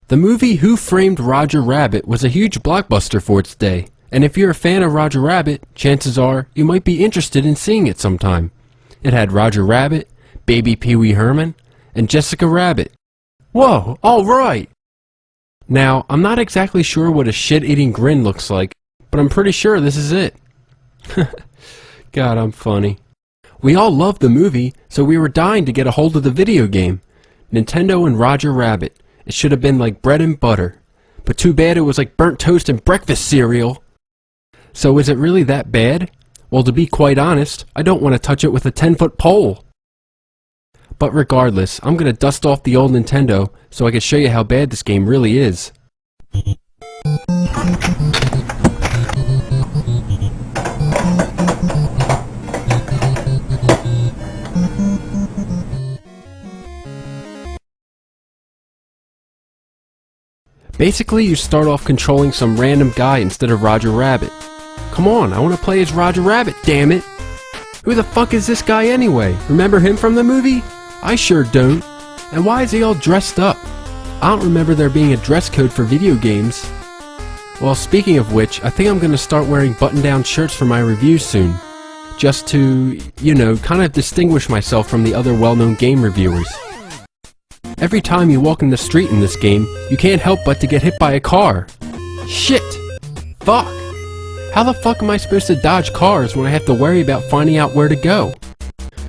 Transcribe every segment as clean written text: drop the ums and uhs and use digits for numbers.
The movie Who Framed Roger Rabbit was a huge blockbuster for its day, and if you're a fan of Roger Rabbit, chances are you might be interested in seeing it sometime. It had Roger Rabbit, Baby Pee Wee Herman, and Jessica Rabbit. Whoa, alright! Now, I'm not exactly sure what a shit-eating grin looks like, but I'm pretty sure this is it. God, I'm funny. We all loved the movie, so we were dying to get a hold of the video game. Nintendo and Roger Rabbit. It should have been like bread and butter. But too bad it was like burnt toast and breakfast cereal. So is it really that bad? Well, to be quite honest, I don't want to touch it with a 10-foot pole. But regardless, I'm going to dust off the old Nintendo so I can show you how bad this game really is. Basically, you start off controlling some random guy instead of Roger Rabbit. Come on, I want to play as Roger Rabbit, damn it! Who the fuck is this guy anyway? Remember him from the movie? I sure don't. And why is he all dressed up? I don't remember there being a dress code for video games. Well, speaking of which, I think I'm going to start wearing button-down shirts for my reviews soon. Just to, you know, kind of distinguish myself from the other well-known game reviewers. Every time you walk in the street in this game, you can't help but to get hit by a car. Shit! Fuck! How the fuck am I supposed to dodge cars when I have to worry about finding out where to go?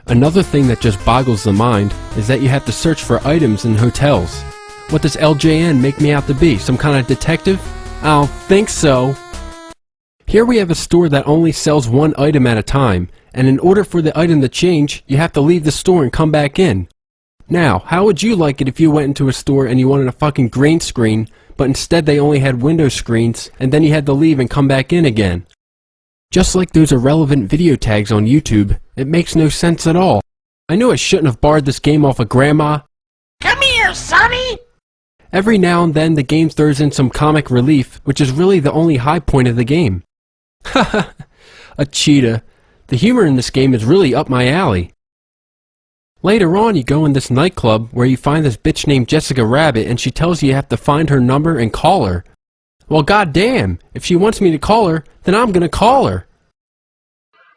Another thing that just boggles the mind is that you have to search for items in hotels. What does LJN make me out to be? Some kind of detective? I don't think so. Here we have a store that only sells one item at a time, and in order for the item to change, you have to leave the store and come back in. Now, how would you like it if you went into a store and you wanted a fucking green screen, but instead they only had window screens, and then you had to leave and come back in again? Just like those irrelevant video tags on YouTube, it makes no sense at all. I knew I shouldn't have borrowed this game off of Grandma. Come here, Sonny! Every now and then the game throws in some comic relief, which is really the only high point of the game. Haha, a cheetah. The humor in this game is really up my alley. Later on, you go in this nightclub where you find this bitch named Jessica Rabbit and she tells you have to find her number and call her. Well, goddamn, if she wants me to call her, then I'm gonna call her.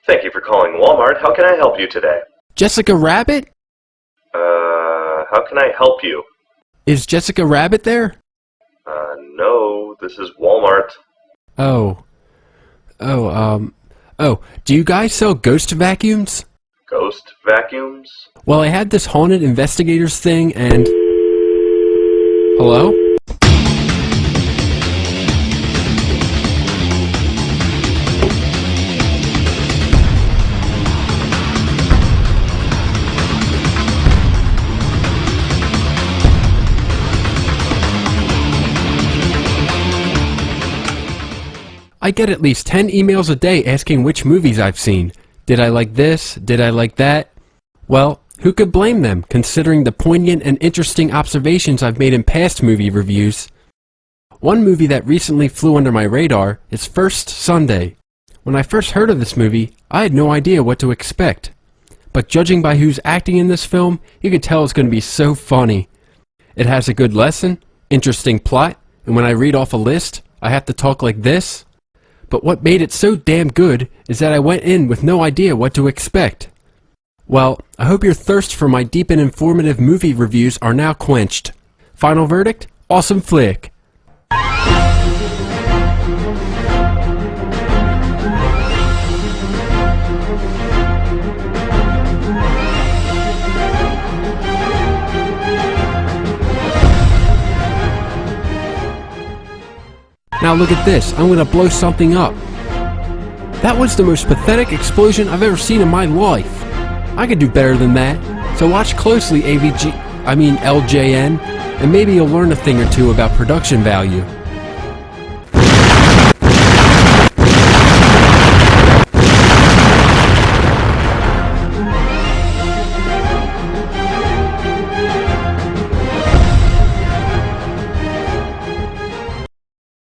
Thank you for calling Walmart. How can I help you today? Jessica Rabbit? How can I help you? Is Jessica Rabbit there? No, this is Walmart. Oh, do you guys sell ghost vacuums? Ghost vacuums? Well, I had this haunted investigators thing and... Hello? I get at least 10 emails a day asking which movies I've seen. Did I like this? Did I like that? Well, who could blame them, considering the poignant and interesting observations I've made in past movie reviews? One movie that recently flew under my radar is First Sunday. When I first heard of this movie, I had no idea what to expect. But judging by who's acting in this film, you can tell it's going to be so funny. It has a good lesson, interesting plot, and when I read off a list, I have to talk like this. But what made it so damn good is that I went in with no idea what to expect. Well, I hope your thirst for my deep and informative movie reviews are now quenched. Final verdict? Awesome flick. Now look at this, I'm gonna blow something up. That was the most pathetic explosion I've ever seen in my life. I could do better than that, so watch closely LJN, and maybe you'll learn a thing or two about production value.